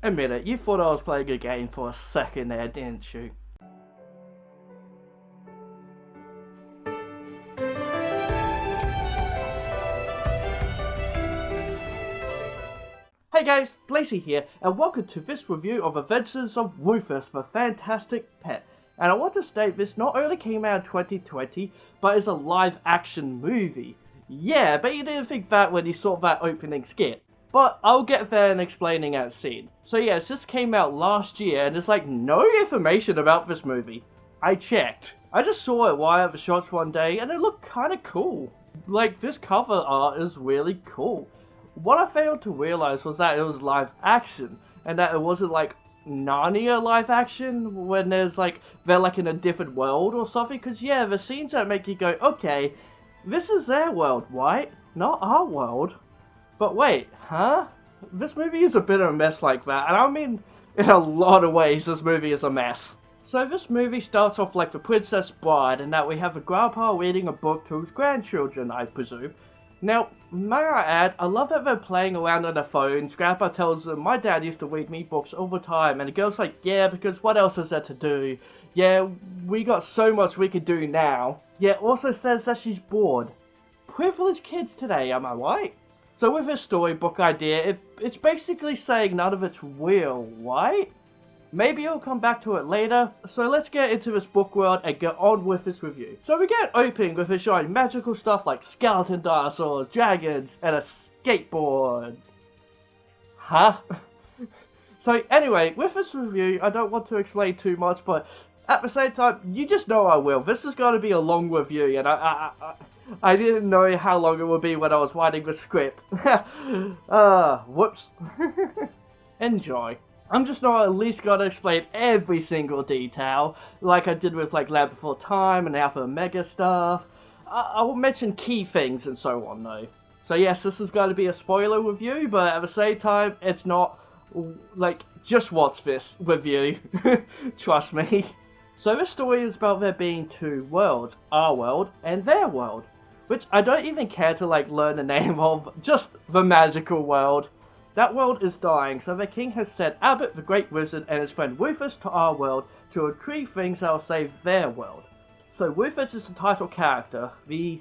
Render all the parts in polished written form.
Admit it, you thought I was playing a game for a second there, didn't you? Hey guys, Blazie here, and welcome to this review of Adventures of Rufus, the Fantastic Pet. And I want to state this not only came out in 2020, but is a live-action movie. Yeah, but you didn't think that when you saw that opening skit. But I'll get there in explaining that scene. So yes, this came out last year, and there's like no information about this movie. I checked. I just saw it while at the shops one day, and it looked kinda cool. Like, this cover art is really cool. What I failed to realize was that it was live action, and that it wasn't like Narnia live action, when there's like, they're like in a different world or something, because yeah, the scenes that make you go, okay, this is their world, right? Not our world. But wait, huh? This movie is a bit of a mess like that, and I mean, in a lot of ways, this movie is a mess. So this movie starts off like The Princess Bride, and that we have a grandpa reading a book to his grandchildren, I presume. Now, may I add, I love that they're playing around on their phones. Grandpa tells them, my dad used to read me books all the time, and the girl's like, yeah, because what else is there to do? Yeah, we got so much we could do now. Yeah, also says that she's bored. Privileged kids today, am I right? So with this storybook idea, it's basically saying none of it's real, right? Maybe I'll come back to it later, so let's get into this book world and get on with this review. So we get opening with it showing magical stuff like skeleton dinosaurs, dragons, and a skateboard. Huh? So anyway, with this review, I don't want to explain too much, but at the same time, you just know I will. This is going to be a long review, and I didn't know how long it would be when I was writing the script. Whoops. Enjoy. I'm just not at least gonna explain every single detail, like I did with like Land Before Time and Alpha Omega stuff. I will mention key things and so on though. So yes, this is going to be a spoiler review, but at the same time, it's not, like, just watch this review. Trust me. So this story is about there being two worlds, our world and their world, which I don't even care to like learn the name of, just the magical world. That world is dying, so the king has sent Abbott the Great Wizard and his friend Rufus to our world to retrieve things that will save their world. So Rufus is the title character, the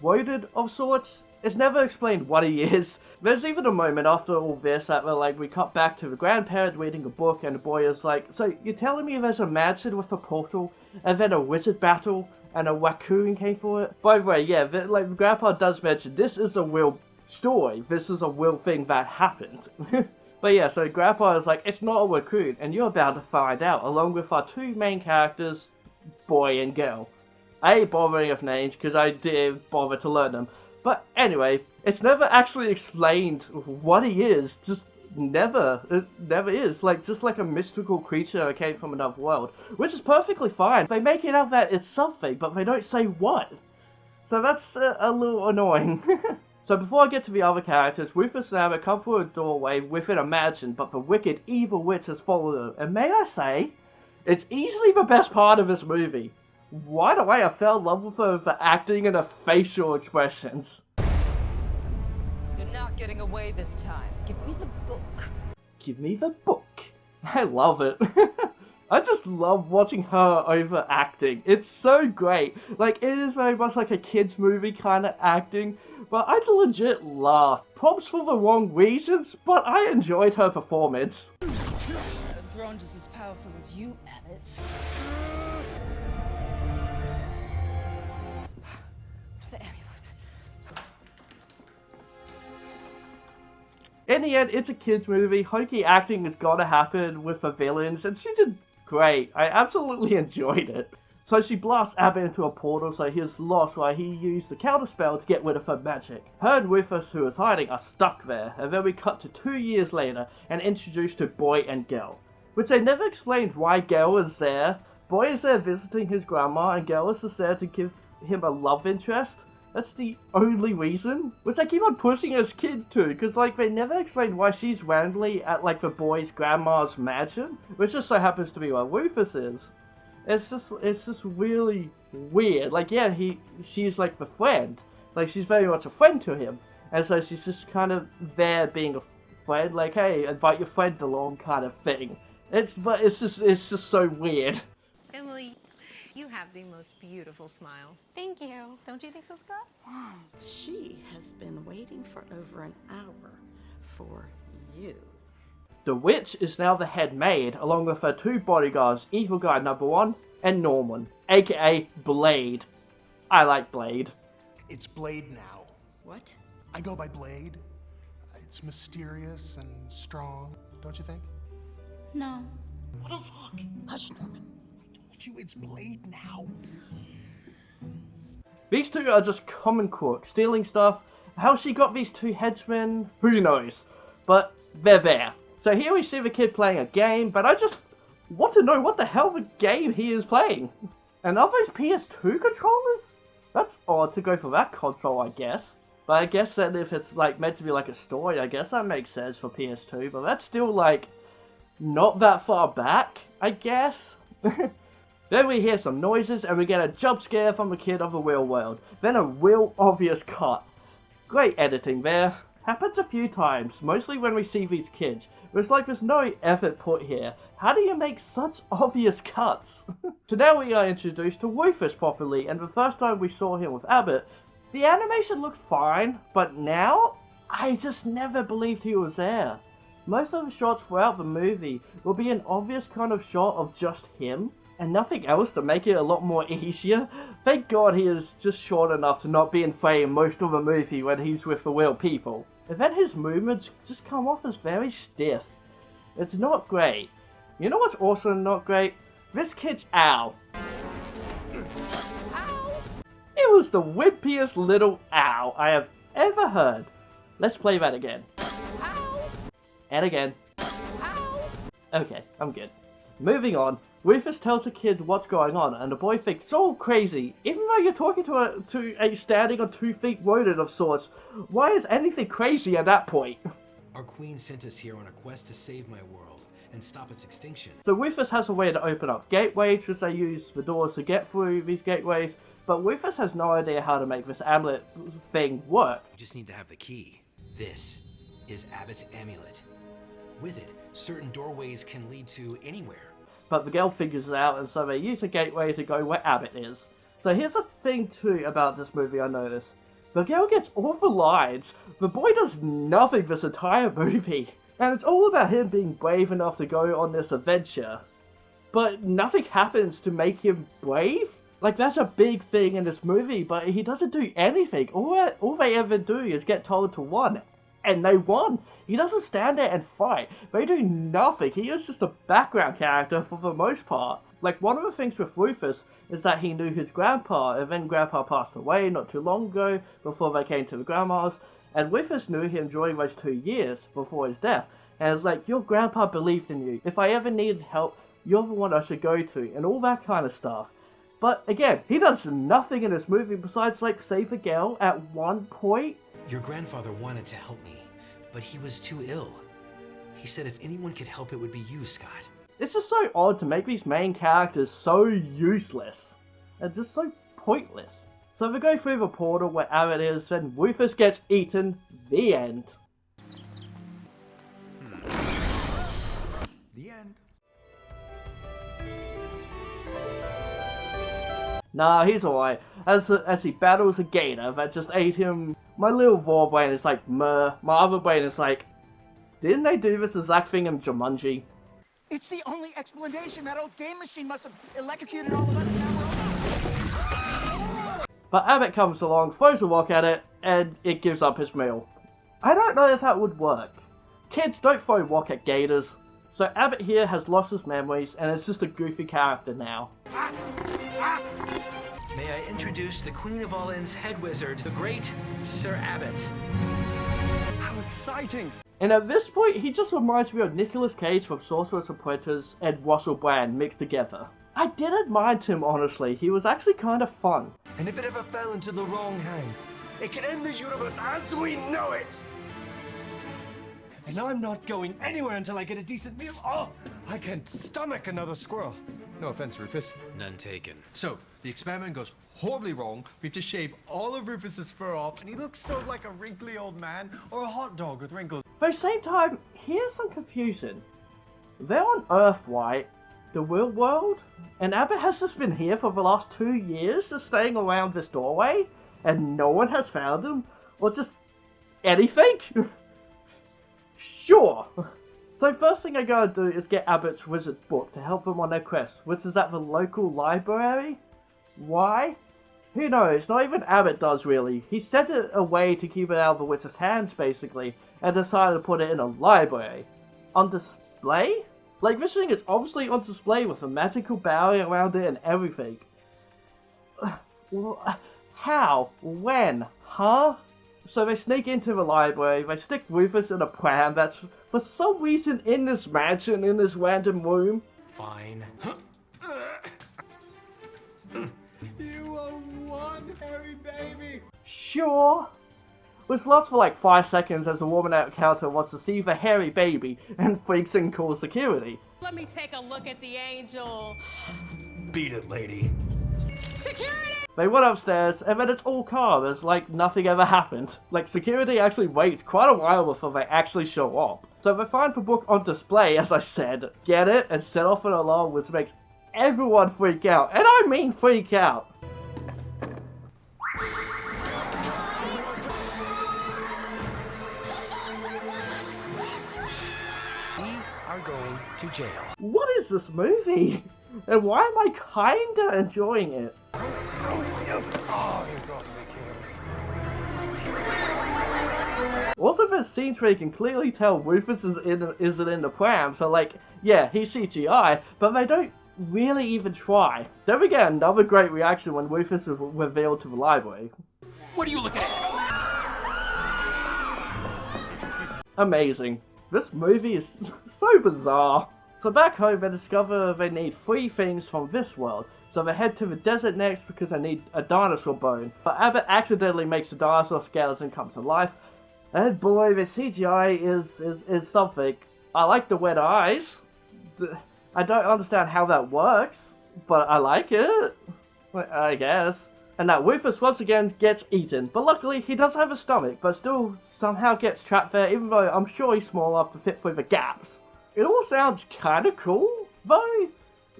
wounded of sorts. It's never explained what he is. There's even a moment after all this that we cut back to the grandparent reading a book, and the boy is like, so you're telling me there's a mansion with a portal, and then a wizard battle, and a raccoon came for it? By the way, yeah, the grandpa does mention this is a real story. This is a real thing that happened. But yeah, so Grandpa is like, it's not a raccoon, and you're about to find out, along with our two main characters, boy and girl. I ain't bothering with names, because I didn't bother to learn them. But anyway, it's never actually explained what he is, just never. It never is. Just like a mystical creature that came from another world, which is perfectly fine. They make it out that it's something, but they don't say what. So that's a little annoying. So before I get to the other characters, Rufus and Abbott come through a doorway within a mansion, but the wicked evil witch has followed them. And may I say, it's easily the best part of this movie. Right away I fell in love with her for acting and her facial expressions. You're not getting away this time. Give me the book. Give me the book. I love it. I just love watching her overacting. It's so great. Like, it is very much like a kid's movie kind of acting, but I legit laughed. Probs for the wrong reasons, but I enjoyed her performance. A grown just as powerful as you, Abbott. Where's the amulet? In the end, it's a kid's movie. Hokey acting has got to happen with the villains, and she did great. I absolutely enjoyed it. So she blasts Abbott into a portal so he is lost while he used the counter spell to get rid of her magic. Her and Rufus, who is hiding, are stuck there, and then we cut to 2 years later and introduced to Boy and Girl. Which they never explained why Girl is there. Boy is there visiting his grandma, and Girl is just there to give him a love interest. That's the only reason. Which I keep on pushing as kid too, because they never explain why she's randomly at the boy's grandma's mansion, which just so happens to be where Rufus is. It's just really weird. Yeah, she's the friend. She's very much a friend to him, and so she's just kind of there being a friend, like, hey, invite your friend along kind of thing. It's just so weird. Emily, you have the most beautiful smile. Thank you. Don't you think so, Scott? She has been waiting for over an hour for you. The witch is now the head maid, along with her two bodyguards, Evil Guy number 1 and Norman, aka Blade. I like Blade. It's Blade now. What? I go by Blade. It's mysterious and strong, don't you think? No. What the fuck? Hush, Norman. I told you it's Blade now. These two are just common crooks, stealing stuff. How she got these two henchmen, who knows? But they're there. So here we see the kid playing a game, but I just want to know what the hell the game he is playing. And are those PS2 controllers? That's odd to go for that console, I guess. But I guess that if it's like meant to be like a story, I guess that makes sense for PS2. But that's still like not that far back, I guess. Then we hear some noises and we get a jump scare from the kid of the real world. Then a real obvious cut. Great editing there. Happens a few times, mostly when we see these kids. It's like there's no effort put here. How do you make such obvious cuts? So now we are introduced to Rufus properly, and the first time we saw him with Abbott, the animation looked fine, but now, I just never believed he was there. Most of the shots throughout the movie will be an obvious kind of shot of just him, and nothing else to make it a lot more easier. Thank God he is just short enough to not be in frame most of the movie when he's with the real people. And then his movements just come off as very stiff. It's not great. You know what's also not great? This kid's ow. Ow! It was the wimpiest little ow I have ever heard. Let's play that again. Ow! And again. Ow! Okay, I'm good. Moving on, Rufus tells the kid what's going on, and the boy thinks it's all crazy. Even though you're talking to a standing on 2 feet rodent of sorts, why is anything crazy at that point? Our queen sent us here on a quest to save my world and stop its extinction. So Rufus has a way to open up gateways, which they use the doors to get through these gateways, but Rufus has no idea how to make this amulet thing work. We just need to have the key. This is Abbott's amulet. With it, certain doorways can lead to anywhere. But the girl figures it out, and so they use a gateway to go where Abbott is. So here's a thing too about this movie I noticed. The girl gets all the lines. The boy does nothing this entire movie. And it's all about him being brave enough to go on this adventure. But nothing happens to make him brave? Like, that's a big thing in this movie, but he doesn't do anything. All they ever do is get told to run. And they won. He doesn't stand there and fight. They do nothing. He is just a background character for the most part. Like, one of the things with Rufus is that he knew his grandpa, and then grandpa passed away not too long ago before they came to the grandma's. And Rufus knew him during those 2 years before his death. And it's like, your grandpa believed in you. If I ever needed help, you're the one I should go to, and all that kind of stuff. But again, he does nothing in this movie besides, like, save a girl at one point. Your grandfather wanted to help me, but he was too ill. He said if anyone could help, it would be you, Scott. It's just so odd to make these main characters so useless and just so pointless. So they go through the portal where Abbott is, and Rufus gets eaten. The end. The end. Nah, he's alright. As he battles a gator that just ate him, my little raw brain is like, meh. My other brain is like, didn't they do this exact thing in Jumanji? It's the only explanation. That old game machine must have electrocuted all of us, and now we're all... But Abbott comes along, throws a rock at it, and it gives up his meal. I don't know if that would work. Kids don't throw rock at gators. So Abbott here has lost his memories, and is just a goofy character now. May I introduce the Queen of All Inns head wizard, the great Sir Abbott. How exciting! And at this point, he just reminds me of Nicolas Cage from Sorcerer's Apprentice and Russell Brand mixed together. I didn't mind him, honestly. He was actually kind of fun. And if it ever fell into the wrong hands, it could end the universe as we know it! And I'm not going anywhere until I get a decent meal. Oh, I can't stomach another squirrel. No offense, Rufus. None taken. So, the experiment goes horribly wrong. We have to shave all of Rufus's fur off, and he looks so like a wrinkly old man or a hot dog with wrinkles. But at the same time, here's some confusion. They're on Earth, right? The real world? And Abbott has just been here for the last 2 years, just staying around this doorway, and no one has found him? Or just anything? Sure. So first thing I gotta do is get Abbott's wizard's book to help them on their quest, which is at the local library. Why? Who knows, not even Abbott does really. He sent it away to keep it out of the witch's hands basically, and decided to put it in a library. On display? Like, this thing is obviously on display with a magical barrier around it and everything. How? When? Huh? So they sneak into the library, they stick Rufus in a pram that's for some reason in this mansion, in this random room. Fine. You are one hairy baby! Sure. Which lasts for like 5 seconds as a woman at the counter wants to see the hairy baby and freaks and calls security. Let me take a look at the angel. Beat it, lady. Security! They went upstairs and then it's all calm as like nothing ever happened. Like security actually waits quite a while before they actually show up. So they find the book on display, as I said, get it, and set off an alarm which makes everyone freak out. And I mean freak out. We are going to jail. What is this movie? And why am I kinda enjoying it? Oh, you've got to be kidding me. Also, there's scenes where you can clearly tell Rufus isn't in the pram, so like, yeah, he's CGI, but they don't really even try. Then we get another great reaction when Rufus is revealed to the library. What are you looking at? Amazing. This movie is so bizarre. So back home, they discover they need 3 things from this world. So they head to the desert next because they need a dinosaur bone. But Abbott accidentally makes the dinosaur skeleton come to life. And boy, the CGI is something. I like the wet eyes. I don't understand how that works, but I like it. I guess. And that Rufus once again gets eaten. But luckily, he does have a stomach, but still somehow gets trapped there, even though I'm sure he's small enough to fit through the gaps. It all sounds kinda cool, though.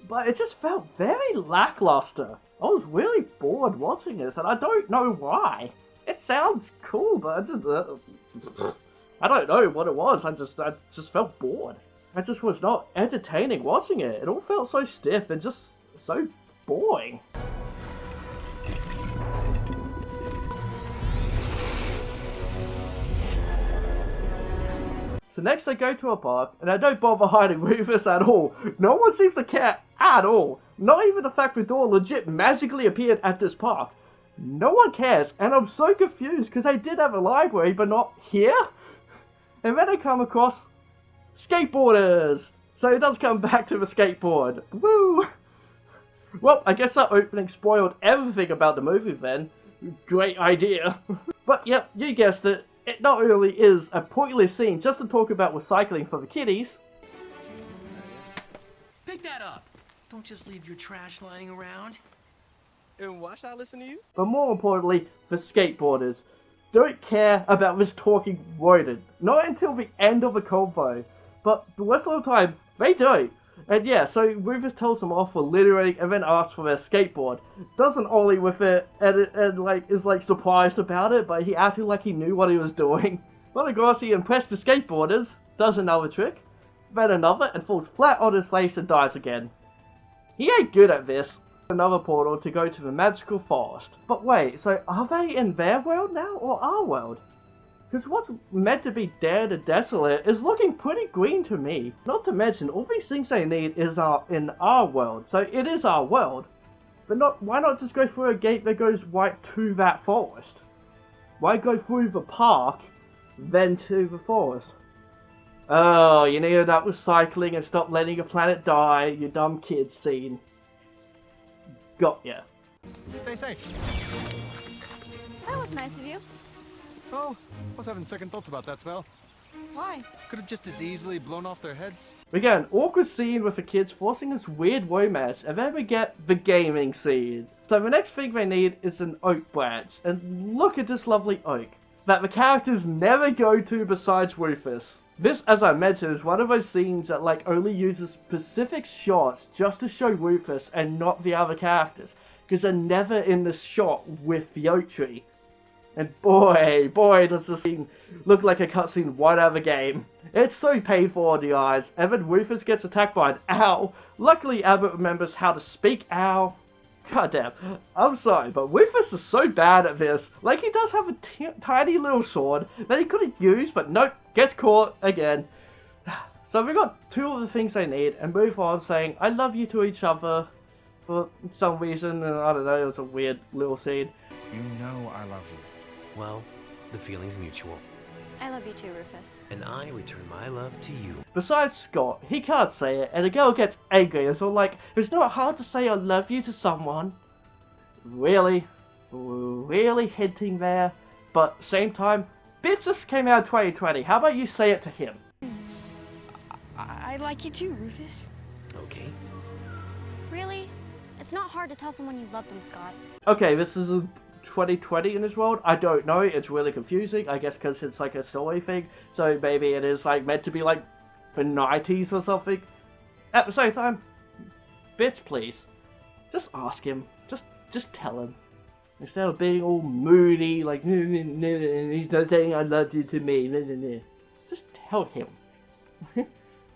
But it just felt very lackluster. I was really bored watching this, and I don't know why. It sounds cool, but I don't know what it was. I just felt bored. I just was not entertaining watching it. It all felt so stiff and just so boring. So next they go to a park, and I don't bother hiding Rufus at all. No one seems to care at all. Not even the fact the door legit magically appeared at this park. No one cares, and I'm so confused because they did have a library, but not here. And then I come across skateboarders. So it does come back to the skateboard. Woo! Well, I guess that opening spoiled everything about the movie then. Great idea. But yep, you guessed it. It not only is a pointless scene just to talk about recycling for the kiddies. Pick that up. Don't just leave your trash lying around. And why should I listen to you? But more importantly, the skateboarders don't care about this talking rodent. Not until the end of the convo. But the rest of the time, they don't. And yeah, so Rufus tells them off for littering and then asks for their skateboard. Doesn't ollie with it and like is like surprised about it, but he acted like he knew what he was doing. But of course he impressed the skateboarders, does another trick, then another, and falls flat on his face and dies again. He ain't good at this. Another portal to go to the magical forest. But wait, so are they in their world now or our world? Because what's meant to be dead and desolate is looking pretty green to me. Not to mention, all these things they need is in our world, so it is our world. But why not just go through a gate that goes right to that forest? Why go through the park, then to the forest? Oh, you need that recycling and stop letting your planet die, you dumb kid scene. Got ya. Stay safe. That was nice of you. Oh, I was having second thoughts about that spell. Why? Could have just as easily blown off their heads. We get an awkward scene with the kids forcing this weird romance, and then we get the gaming scene. So the next thing they need is an oak branch, and look at this lovely oak that the characters never go to besides Rufus. This, as I mentioned, is one of those scenes that like only uses specific shots just to show Rufus and not the other characters, because they're never in the shot with the oak tree. And boy does this scene look like a cutscene right out of the game. It's so painful on the eyes, and then Rufus gets attacked by an owl. Luckily Abbott remembers how to speak owl. God damn, I'm sorry, but Rufus is so bad at this. Like, he does have a tiny little sword that he could have used, but nope, gets caught again. So we got two of the things they need, and move on saying, I love you to each other for some reason, and I don't know, it was a weird little scene. You know I love you. Well, the feeling's mutual. I love you too, Rufus. And I return my love to you. Besides Scott, he can't say it, and the girl gets angry, and so like, it's not hard to say I love you to someone. Really hinting there, but same time, Bits just came out in 2020, how about you say it to him? I like you too, Rufus. Okay. Really? It's not hard to tell someone you love them, Scott. Okay, this is a 2020 in this world. I don't know, it's really confusing, I guess because it's like a story thing, so maybe it is like meant to be like the 90s or something. At the same time, Bits, please, just ask him, just tell him, instead of being all moody like he's not saying I love you to me, just tell him.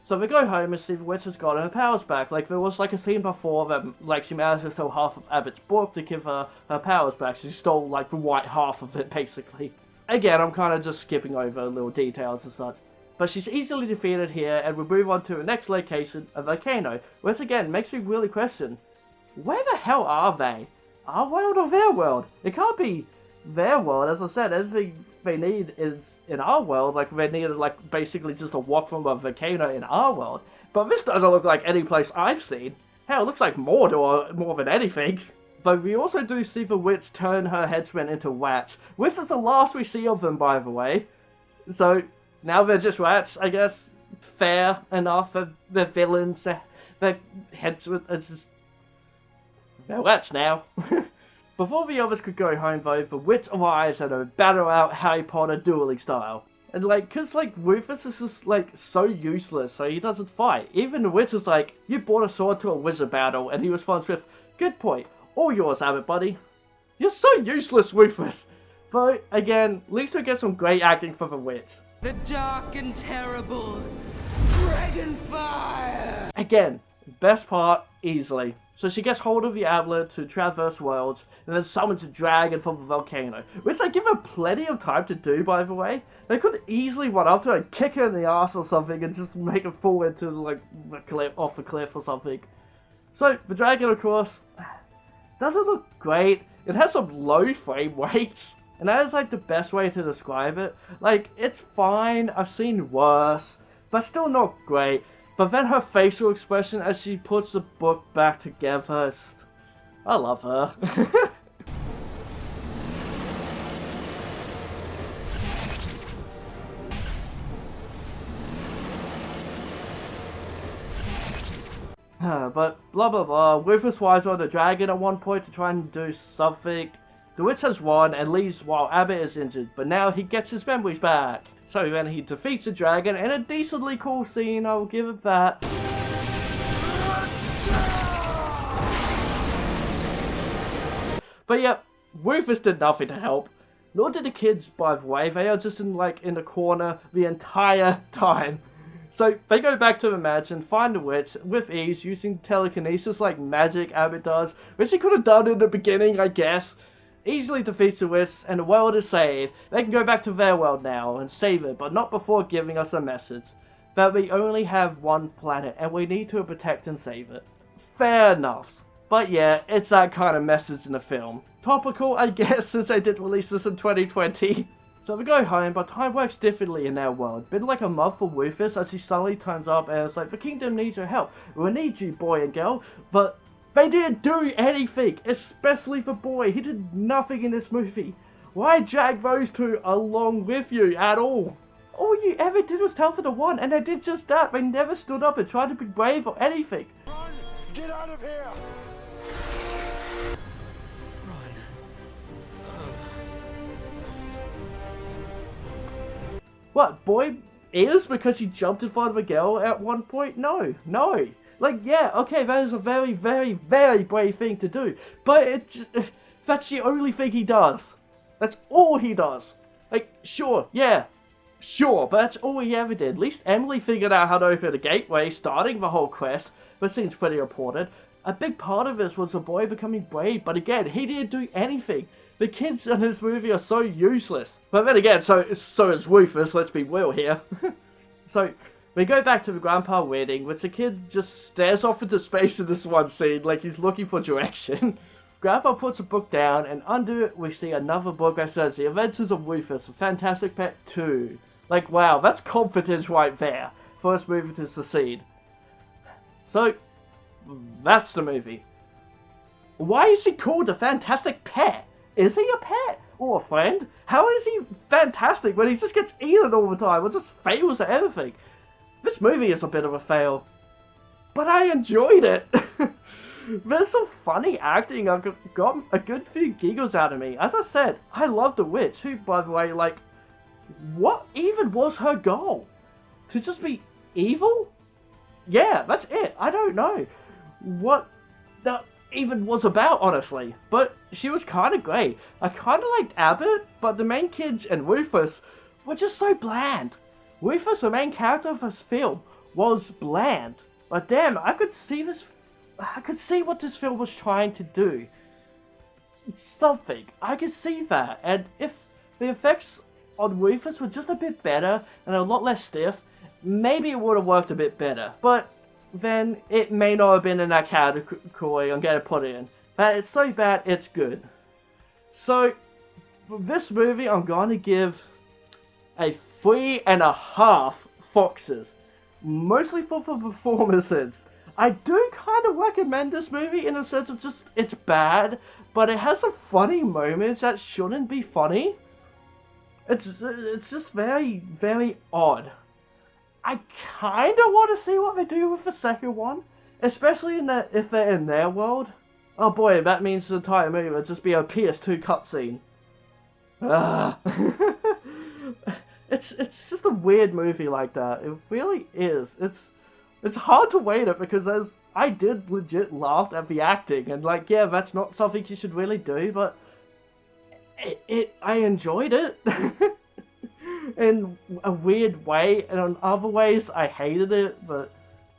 So they go home and see the witch has gotten her powers back. Like, there was like a scene before that, like, she managed to steal half of Abbott's book to give her her powers back. She stole like the white half of it, basically. Again, I'm kind of just skipping over little details and such. But she's easily defeated here, and we move on to the next location, a volcano, which again makes me really question, where the hell are they? Our world or their world? It can't be their world. As I said, everything they need is in our world. Like, they needed like basically just a walk from a volcano in our world. But this doesn't look like any place I've seen. Hell, it looks like Mordor more than anything. But we also do see the witch turn her henchmen into rats, which is the last we see of them, by the way. So now they're just rats, I guess. Fair enough. They're villains. They're henchmen. It's just, they're rats now. Before the others could go home though, the witch arrives and they battle out Harry Potter dueling style. And like, cause like Rufus is just like so useless, so he doesn't fight. Even the witch is like, you brought a sword to a wizard battle, and he responds with, good point, all yours, Abbott buddy. You're so useless, Rufus. But again, at least we get some great acting for the witch. The dark and terrible Dragonfire! Again, best part, easily. So she gets hold of the amulet to traverse worlds, and then summons a dragon from the volcano, which they give her plenty of time to do, by the way. They could easily run up to her and kick her in the ass or something, and just make her fall into like the cliff, off the cliff or something. So the dragon, of course, doesn't look great. It has some low frame rates, and that is like the best way to describe it. Like, it's fine, I've seen worse, but still not great. But then her facial expression as she puts the book back together, I love her. But blah blah blah, Rufus rides on the dragon at one point to try and do something. The witch has won and leaves while Abbott is injured, but now he gets his memories back. So then he defeats the dragon in a decently cool scene, I'll give it that. But yep, Rufus did nothing to help. Nor did the kids, by the way. They are just in the corner the entire time. So they go back to the mansion, find the witch with ease using telekinesis like magic Abbott does, which he could have done in the beginning, I guess. Easily defeats the witch, and the world is saved. They can go back to their world now and save it, but not before giving us a message. That we only have one planet, and we need to protect and save it. Fair enough. But yeah, it's that kind of message in the film. Topical, I guess, since they did release this in 2020. So we go home, but time works differently in their world. Been like a month for Rufus as he suddenly turns up and it's like, the kingdom needs your help. We need you, boy and girl. But they didn't do anything, especially for boy. He did nothing in this movie. Why drag those two along with you at all? all you ever did was tell for the one, and they did just that. They never stood up and tried to be brave or anything. Run! Get out of here! What, boy is because he jumped in front of a girl at one point? No. Like, yeah, okay, that is a very, very, very brave thing to do. But that's the only thing he does. That's all he does. Like, sure, yeah. Sure, but that's all he ever did. At least Emily figured out how to open the gateway, starting the whole quest. That seems pretty important. A big part of this was the boy becoming brave, but again, he didn't do anything. The kids in this movie are so useless. But then again, so is Rufus, let's be real here. So, we go back to the grandpa wedding, which the kid just stares off into space in this one scene like he's looking for direction. Grandpa puts a book down, and under it we see another book that says The Adventures of Rufus, a Fantastic Pet 2. Like, wow, that's confidence right there. First movie to succeed. So, that's the movie. Why is he called a Fantastic Pet? Is he a pet? Or a friend? How is he fantastic when he just gets eaten all the time or just fails at everything? This movie is a bit of a fail. But I enjoyed it. There's some funny acting. I got a good few giggles out of me. As I said, I love the witch, who, by the way, like, what even was her goal? To just be evil? Yeah, that's it. I don't know what that even was about, honestly. But she was kind of great. I kind of liked Abbott, but the main kids and Rufus were just so bland. Rufus, the main character of this film, was bland. But damn, I could see what this film was trying to do. Something. I could see that. And if the effects on Rufus were just a bit better and a lot less stiff, maybe it would have worked a bit better. But then it may not have been in that category I'm going to put it in. But it's so bad, it's good. So, for this movie, I'm going to give a 3.5 foxes. Mostly for the performances. I do kind of recommend this movie in a sense of just, it's bad, but it has some funny moments that shouldn't be funny. It's just very, very odd. I kind of want to see what they do with the second one, especially if they're in their world. Oh boy, that means the entire movie will just be a PS2 cutscene. It's just a weird movie like that. It really is. It's hard to rate it because I did legit laugh at the acting, and like, yeah, that's not something you should really do, but I enjoyed it. In a weird way, and in other ways I hated it, but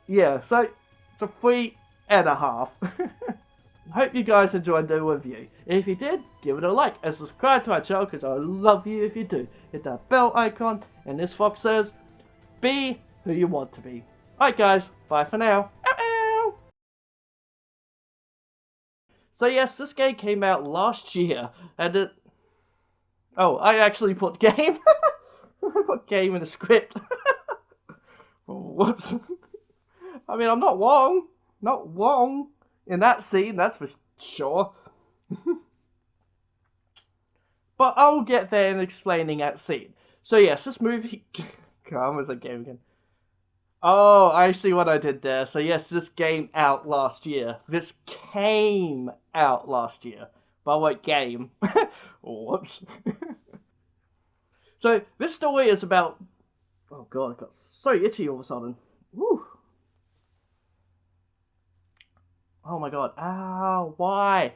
yeah, so it's a 3.5. Hope you guys enjoyed the review. If you did, give it a like and subscribe to our channel because I love you if you do. Hit that bell icon, and this fox says, be who you want to be. Alright guys, bye for now. Ow, ow. So yes, this game came out last year, and it... Oh, I actually put game. I put game in the script. Whoops. I mean, I'm not wrong. Not wrong in that scene, that's for sure. But I'll get there in explaining that scene. So yes, this movie... Come as a game again. Oh, I see what I did there. So yes, this game out last year. This came out last year. But what game? Whoops. So, this story is about... Oh god, I got so itchy all of a sudden. Woo. Oh my god. Ow, why?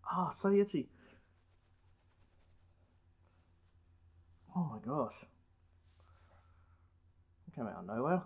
Oh, so itchy. Oh my gosh. Came out of nowhere.